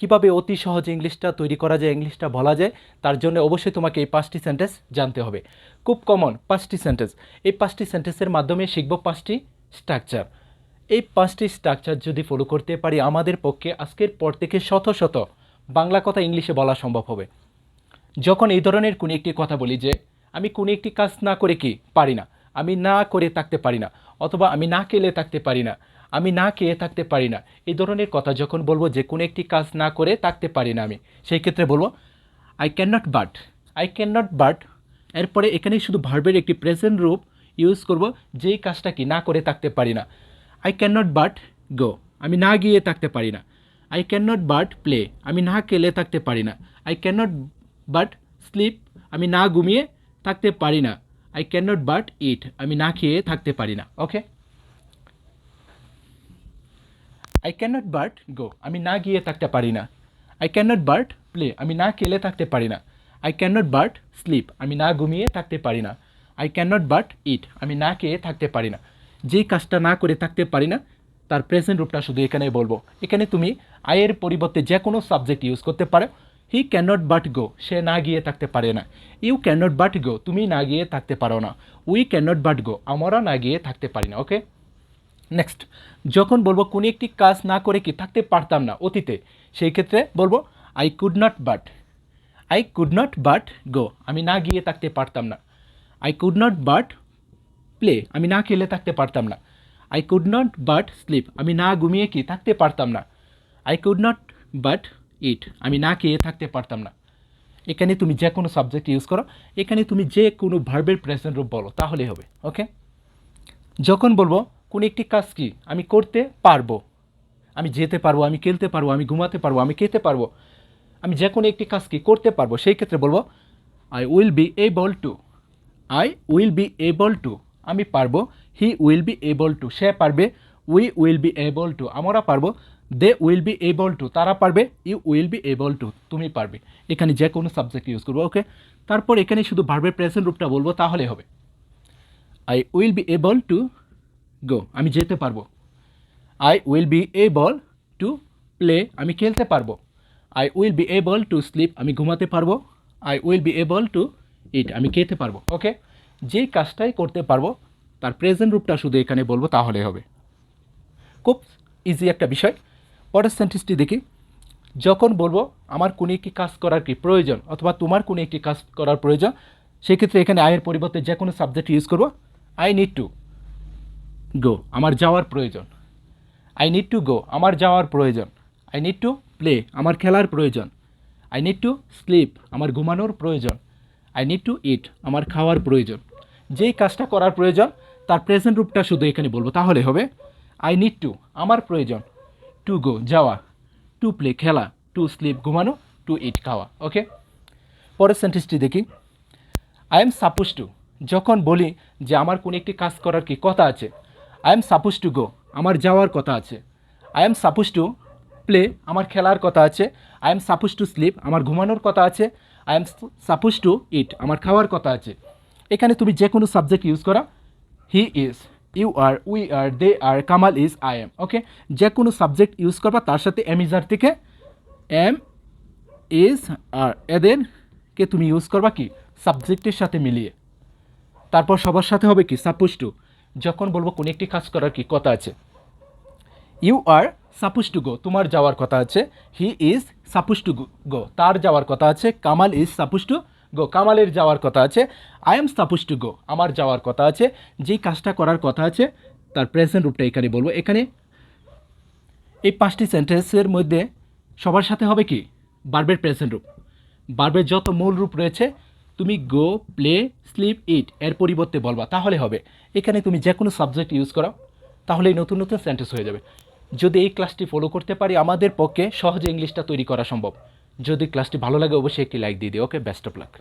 কিভাবে অতি সহজে ইংলিশটা তৈরি করা যায়, ইংলিশটা বলা যায়, তার জন্য অবশ্যই তোমাকে এই 5টি সেন্টেন্স জানতে হবে। খুব কমন 5টি সেন্টেন্স। এই 5টি সেন্টেন্সের মাধ্যমে শিখব 5টি স্ট্রাকচার। এই 5টি স্ট্রাকচার যদি ফলো করতে পারি আমাদের পক্ষে আজকের পর থেকে শত শত বাংলা কথা ইংলিশে বলা সম্ভব হবে। যখন এই ধরনের কোনো একটি কথা বলি যে আমি কোনো একটি কাজ না করে কি পারি না, আমি না করে থাকতে পারি না, অথবা আমি না খেলে থাকতে পারি না, আমি না খেয়ে থাকতে পারি না, এই ধরনের কথা যখন বলবো যে কোনো একটি কাজ না করে থাকতে পারি না আমি, সেই ক্ষেত্রে বলবো I can not but. I can not but এরপরে এখানে শুধু ভার্বের একটি প্রেজেন্ট রূপ ইউজ করব, যেই কাজটা কি না করে থাকতে পারি না। I can not but go, আমি না গিয়ে থাকতে পারি না। I can not but play, আমি না খেলে থাকতে পারি না। I can not but sleep, আমি না ঘুমিয়ে থাকতে পারি না। I can not but eat, আমি না খেয়ে থাকতে পারি না। Okay, I can not but go, আমি না গিয়ে থাকতে পারি না। I can not but play, আমি না খেলে থাকতে পারি না। I can not but sleep, আমি না ঘুমিয়ে থাকতে পারি না। I can not but eat, আমি না খেয়ে থাকতে পারি না। যেই কাজটা না করে থাকতে পারি না তার প্রেজেন্ট রূপটা শুধু এখানে বলবো। এখানে তুমি আইয়ের পরিবর্তে যে কোনো সাবজেক্ট ইউজ করতে পারো। He can not but go, সে না গিয়ে থাকতে পারে না। You can not but go, তুমি না গিয়ে থাকতে পারো না। We can not but go, আমরা না গিয়ে থাকতে পারি না। ওকে, নেক্সট, যখন বলবো কোনো একটি কাজ না করে কি থাকতে পারতাম না অতীতে, সেই ক্ষেত্রে বলবো I could not but. I could not but go, আমি না গিয়ে থাকতে পারতাম না। I could not but play, আমি না খেলে থাকতে পারতাম না। I could not but sleep, আমি না ঘুমিয়ে কি থাকতে পারতাম না। I could not but eat, আমি না খেয়ে থাকতে পারতাম না। এখানে তুমি যে কোনো সাবজেক্ট ইউজ করো, এখানে তুমি যে কোনো ভার্বের প্রেজেন্ট রূপ বলো তাহলেই হবে। ওকে, যখন বলবো কোনো একটি কাজ কি আমি করতে পারবো, আমি যেতে পারবো, আমি খেলতে পারবো, আমি ঘুমাতে পারবো, আমি খেতে পারবো, আমি যে কোনো একটি কাজ কি করতে পারবো, সেই ক্ষেত্রে বলবো I will be able to. I will be able to, আমি পারবো। He will be able to, সে পারবে। We will be able to, আমরা পারবো। They will be able to, তারা পারবে। You will be able to, তুমি পারবে। এখানে যে কোনো সাবজেক্ট ইউজ করবো। ওকে, তারপর এখানে শুধু ভার্বের প্রেজেন্ট রূপটা বলবো তাহলে হবে। I will be able to go, আমি যেতে পারবো। I will be able to play, আমি খেলতে পারবো। I will be able to sleep, আমি ঘুমাতে পারবো। I will be able to eat, আমি খেতে পারবো। ওকে, যেই কাজটাই করতে পারবো তার প্রেজেন্ট রূপটা শুধু এখানে বলবো তাহলে হবে। খুব ইজি একটা বিষয়। পরের সেন্টেন্সটি দেখি। যখন বলবো আমার কোনো একটি কাজ করার কি প্রয়োজন, অথবা তোমার কোনো একটি কাজ করার প্রয়োজন, সেক্ষেত্রে এখানে আয়ের পরিবর্তে যে কোনো সাবজেক্ট ইউজ করবো। আই নিড টু গো, আমার যাওয়ার প্রয়োজন। আই নিড টু গো, আমার যাওয়ার প্রয়োজন। আই নিড টু প্লে, আমার খেলার প্রয়োজন। আই নিড টু স্লিপ, আমার ঘুমানোর প্রয়োজন। আই নিড টু ইট, আমার খাওয়ার প্রয়োজন। যেই কাজটা করার প্রয়োজন তার প্রেজেন্ট রূপটা শুধু এখানে বলবো তাহলে হবে। আই নিড টু, আমার প্রয়োজন। টু গো, যাওয়া। টু প্লে, খেলা। টু স্লিপ, ঘুমানো। টু ইট, খাওয়া। ওকে, পরের সেন্টেন্সটি দেখি। আই এম সাপোজ টু, যখন বলি যে আমার কোনো একটি কাজ করার কি কথা আছে। I am suppose to go, আমার যাওয়ার কথা আছে। I am suppose to play, আমার খেলার কথা আছে। I am suppose to sleep, আমার ঘুমানোর কথা আছে। আই এম সাপোজ টু ইট, আমার খাওয়ার কথা আছে। এখানে তুমি যে কোনো সাবজেক্ট ইউজ করো। He is, you are, we are, they are, Kamal is, I am. Okay, যে কোনো সাবজেক্ট ইউজ করবা তার সাথে এম ইজ আর থেকে এম ইজ আর এদেরকে তুমি ইউজ করবা কি সাবজেক্টের সাথে মিলিয়ে। তারপর সবার সাথে হবে কি সাপোজ টু, যখন বলবো কোনো একটি কাজ করার কি কথা আছে। You are suppose to go, তোমার যাওয়ার কথা আছে। He is suppose to go, তার যাওয়ার কথা আছে। Kamal is suppose to go, কামালের যাওয়ার কথা আছে। I am suppose to go, আমার যাওয়ার কথা আছে। যেই কাজটা করার কথা আছে তার প্রেজেন্ট রূপটা এখানে বলবো। এখানে এই 5টি সেন্টেন্সের মধ্যে সবার সাথে হবে কি ভার্বের প্রেজেন্ট রূপ। ভার্বের যত মূল রূপ রয়েছে তুমি গো, প্লে, স্লিপ, ইট এর পরিবর্তে বলবা তাহলে হবে। এখানে তুমি যে কোনো সাবজেক্ট ইউজ করো তাহলেই নতুন নতুন সেন্টেন্স হয়ে যাবে। যদি এই ক্লাসটি ফলো করতে পারি আমাদের পক্ষে সহজে ইংলিশটা তৈরি করা সম্ভব। যদি ক্লাসটি ভালো লাগে অবশ্যই একটি লাইক দিয়ে দিও। ওকে, বেস্ট অফ লাক।